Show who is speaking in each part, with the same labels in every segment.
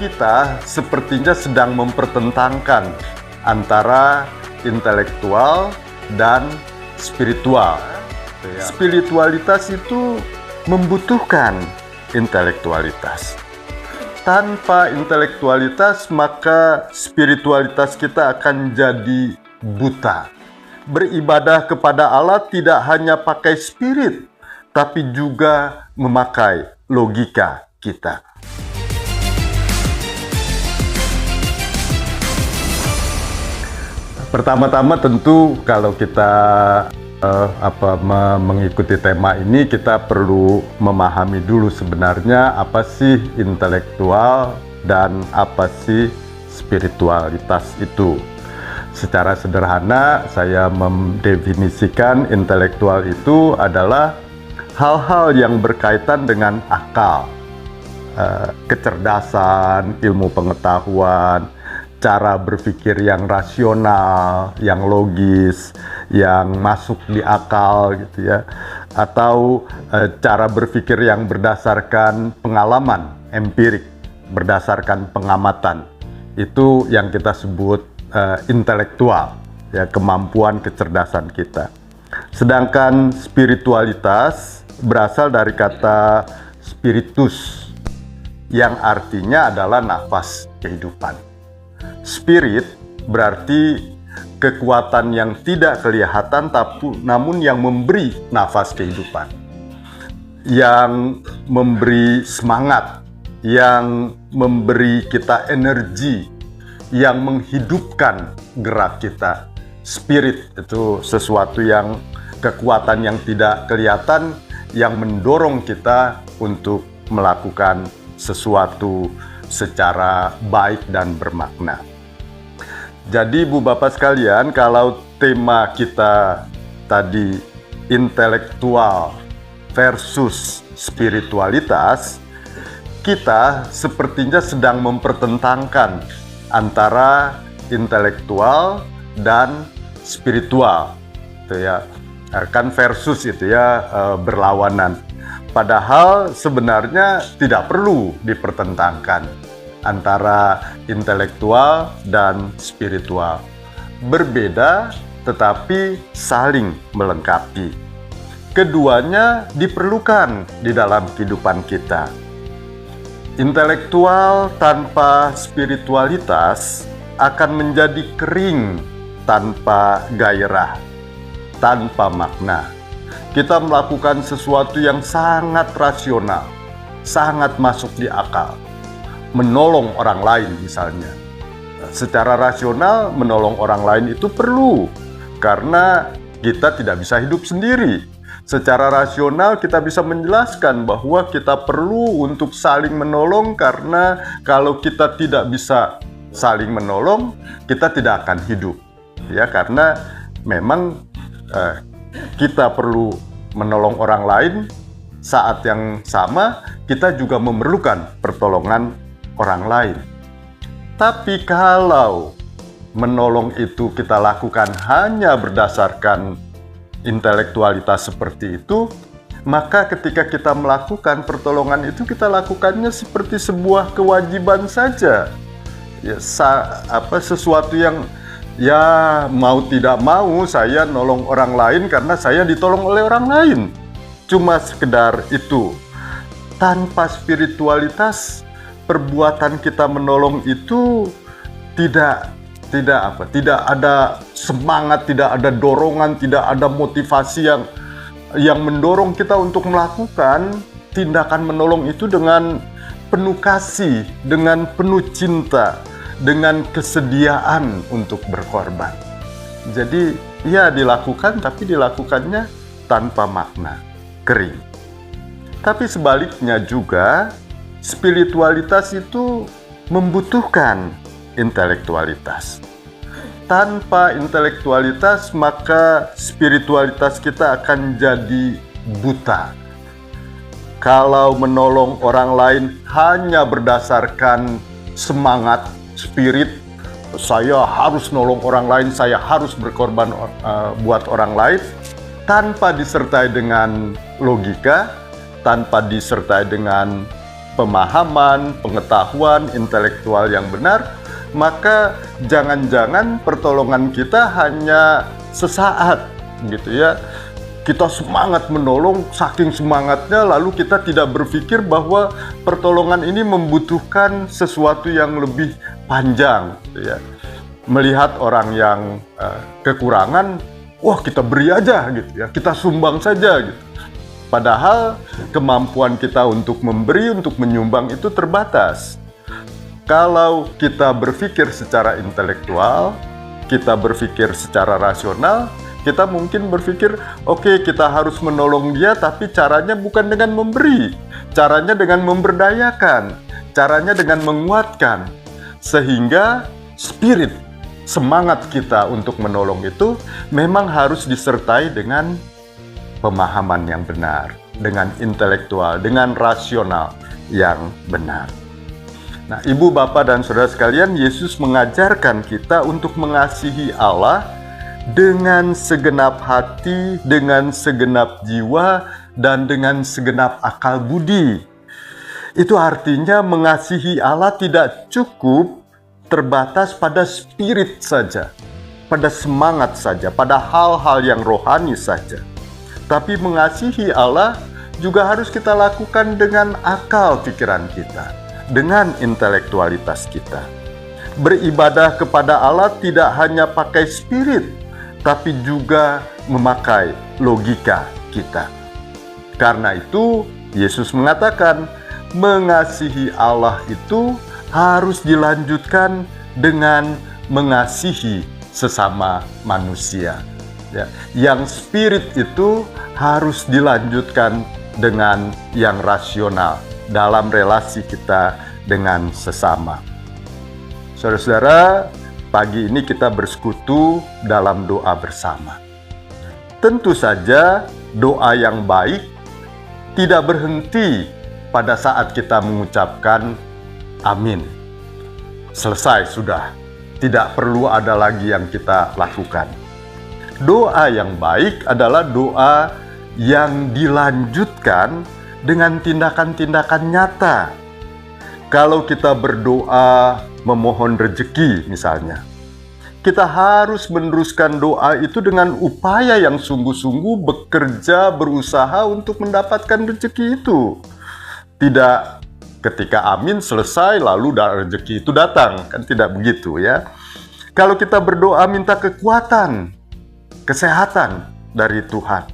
Speaker 1: Kita sepertinya sedang mempertentangkan antara intelektual dan spiritual. Spiritualitas itu membutuhkan intelektualitas. Tanpa intelektualitas, maka spiritualitas kita akan jadi buta. Beribadah kepada Allah tidak hanya pakai spirit, tapi juga memakai logika kita. Pertama-tama tentu kalau kita mengikuti tema ini, kita perlu memahami dulu sebenarnya apa sih intelektual dan apa sih spiritualitas itu. Secara sederhana saya mendefinisikan intelektual itu adalah hal-hal yang berkaitan dengan akal, kecerdasan, ilmu pengetahuan, cara berpikir yang rasional, yang logis, yang masuk di akal gitu ya, atau cara berpikir yang berdasarkan pengalaman empirik, berdasarkan pengamatan. Itu yang kita sebut intelektual, ya, kemampuan kecerdasan kita. Sedangkan spiritualitas berasal dari kata spiritus, yang artinya adalah nafas kehidupan. Spirit berarti kekuatan yang tidak kelihatan namun yang memberi nafas kehidupan, yang memberi semangat, yang memberi kita energi, yang menghidupkan gerak kita. Spirit itu sesuatu yang kekuatan yang tidak kelihatan yang mendorong kita untuk melakukan sesuatu secara baik dan bermakna. Jadi Bu Bapak sekalian, kalau tema kita tadi intelektual versus spiritualitas, kita sepertinya sedang mempertentangkan antara intelektual dan spiritual. Itu ya, kan versus itu ya, berlawanan. Padahal sebenarnya tidak perlu dipertentangkan antara intelektual dan spiritual. Berbeda tetapi saling melengkapi. Keduanya diperlukan di dalam kehidupan kita. Intelektual tanpa spiritualitas akan menjadi kering, tanpa gairah, tanpa makna. Kita melakukan sesuatu yang sangat rasional, sangat masuk di akal. Menolong orang lain misalnya. Secara rasional menolong orang lain itu perlu, karena kita tidak bisa hidup sendiri. Secara rasional kita bisa menjelaskan bahwa kita perlu untuk saling menolong, karena kalau kita tidak bisa saling menolong, kita tidak akan hidup. Ya, karena memang kita perlu menolong orang lain, saat yang sama kita juga memerlukan pertolongan orang lain. Tapi kalau menolong itu kita lakukan hanya berdasarkan intelektualitas seperti itu, maka ketika kita melakukan pertolongan itu, kita lakukannya seperti sebuah kewajiban saja. Ya, sesuatu yang ya mau tidak mau saya nolong orang lain karena saya ditolong oleh orang lain. Cuma sekedar itu. Tanpa spiritualitas, perbuatan kita menolong itu tidak ada semangat, tidak ada dorongan, tidak ada motivasi yang mendorong kita untuk melakukan tindakan menolong itu dengan penuh kasih, dengan penuh cinta, dengan kesediaan untuk berkorban. Jadi ya dilakukan, tapi dilakukannya tanpa makna, kering. Tapi sebaliknya juga, spiritualitas itu membutuhkan intelektualitas. Tanpa intelektualitas, maka spiritualitas kita akan jadi buta. Kalau menolong orang lain hanya berdasarkan semangat, spirit, saya harus nolong orang lain, saya harus berkorban buat orang lain, tanpa disertai dengan logika, tanpa disertai dengan pemahaman, pengetahuan intelektual yang benar, maka jangan-jangan pertolongan kita hanya sesaat gitu ya. Kita semangat menolong, saking semangatnya lalu kita tidak berpikir bahwa pertolongan ini membutuhkan sesuatu yang lebih panjang gitu ya. Melihat orang yang kekurangan, wah kita beri aja gitu ya, kita sumbang saja gitu. Padahal kemampuan kita untuk memberi, untuk menyumbang itu terbatas. Kalau kita berpikir secara intelektual, kita berpikir secara rasional, kita mungkin berpikir, oke, kita harus menolong dia, tapi caranya bukan dengan memberi. Caranya dengan memberdayakan, caranya dengan menguatkan. Sehingga spirit, semangat kita untuk menolong itu memang harus disertai dengan pemahaman yang benar, dengan intelektual, dengan rasional yang benar. Nah, Ibu, Bapak, dan Saudara sekalian, Yesus mengajarkan kita untuk mengasihi Allah dengan segenap hati, dengan segenap jiwa, dan dengan segenap akal budi. Itu artinya mengasihi Allah tidak cukup terbatas pada spirit saja, pada semangat saja, pada hal-hal yang rohani saja. Tapi mengasihi Allah juga harus kita lakukan dengan akal pikiran kita, dengan intelektualitas kita. Beribadah kepada Allah tidak hanya pakai spirit, tapi juga memakai logika kita. Karena itu, Yesus mengatakan, mengasihi Allah itu harus dilanjutkan dengan mengasihi sesama manusia. Ya, yang spirit itu harus dilanjutkan dengan yang rasional dalam relasi kita dengan sesama. Saudara-saudara, pagi ini kita bersekutu dalam doa bersama. Tentu saja doa yang baik tidak berhenti pada saat kita mengucapkan amin. Selesai sudah, tidak perlu ada lagi yang kita lakukan. Doa yang baik adalah doa yang dilanjutkan dengan tindakan-tindakan nyata. Kalau kita berdoa memohon rezeki misalnya, kita harus meneruskan doa itu dengan upaya yang sungguh-sungguh bekerja, berusaha untuk mendapatkan rezeki itu. Tidak ketika amin selesai lalu rezeki itu datang, kan tidak begitu ya. Kalau kita berdoa minta kekuatan, kesehatan dari Tuhan,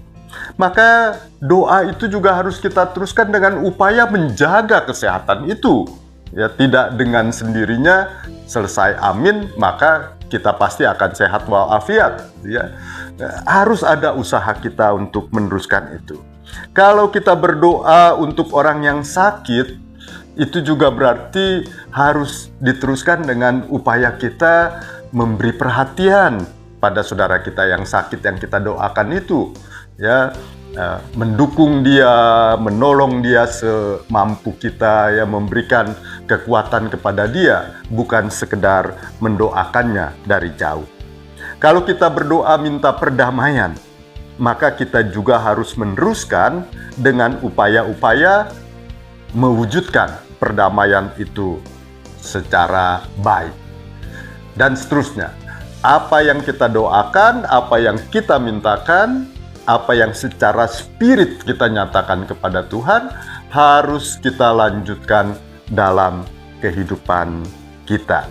Speaker 1: maka doa itu juga harus kita teruskan dengan upaya menjaga kesehatan itu. Ya, tidak dengan sendirinya selesai amin maka kita pasti akan sehat walafiat. Ya, harus ada usaha kita untuk meneruskan itu. Kalau kita berdoa untuk orang yang sakit, itu juga berarti harus diteruskan dengan upaya kita memberi perhatian pada saudara kita yang sakit yang kita doakan itu, ya, mendukung dia, menolong dia semampu kita, ya, memberikan kekuatan kepada dia, bukan sekedar mendoakannya dari jauh. Kalau kita berdoa minta perdamaian, maka kita juga harus meneruskan dengan upaya-upaya mewujudkan perdamaian itu secara baik. Dan seterusnya, apa yang kita doakan, apa yang kita mintakan, apa yang secara spirit kita nyatakan kepada Tuhan, harus kita lanjutkan dalam kehidupan kita.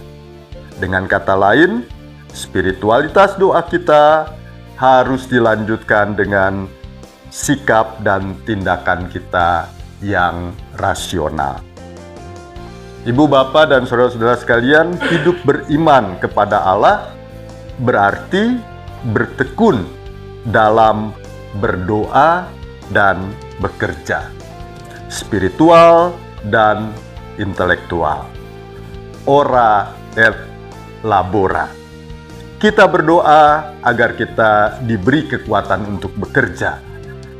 Speaker 1: Dengan kata lain, spiritualitas doa kita harus dilanjutkan dengan sikap dan tindakan kita yang rasional. Ibu, Bapak, dan saudara-saudara sekalian, hidup beriman kepada Allah berarti bertekun dalam berdoa dan bekerja, spiritual dan intelektual. Ora et labora. Kita berdoa agar kita diberi kekuatan untuk bekerja,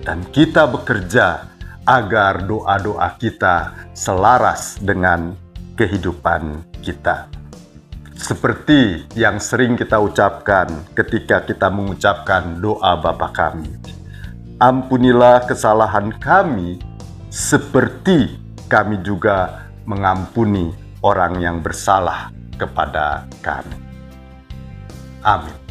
Speaker 1: dan kita bekerja agar doa-doa kita selaras dengan kehidupan kita. Seperti yang sering kita ucapkan ketika kita mengucapkan doa Bapa kami. Ampunilah kesalahan kami seperti kami juga mengampuni orang yang bersalah kepada kami. Amin.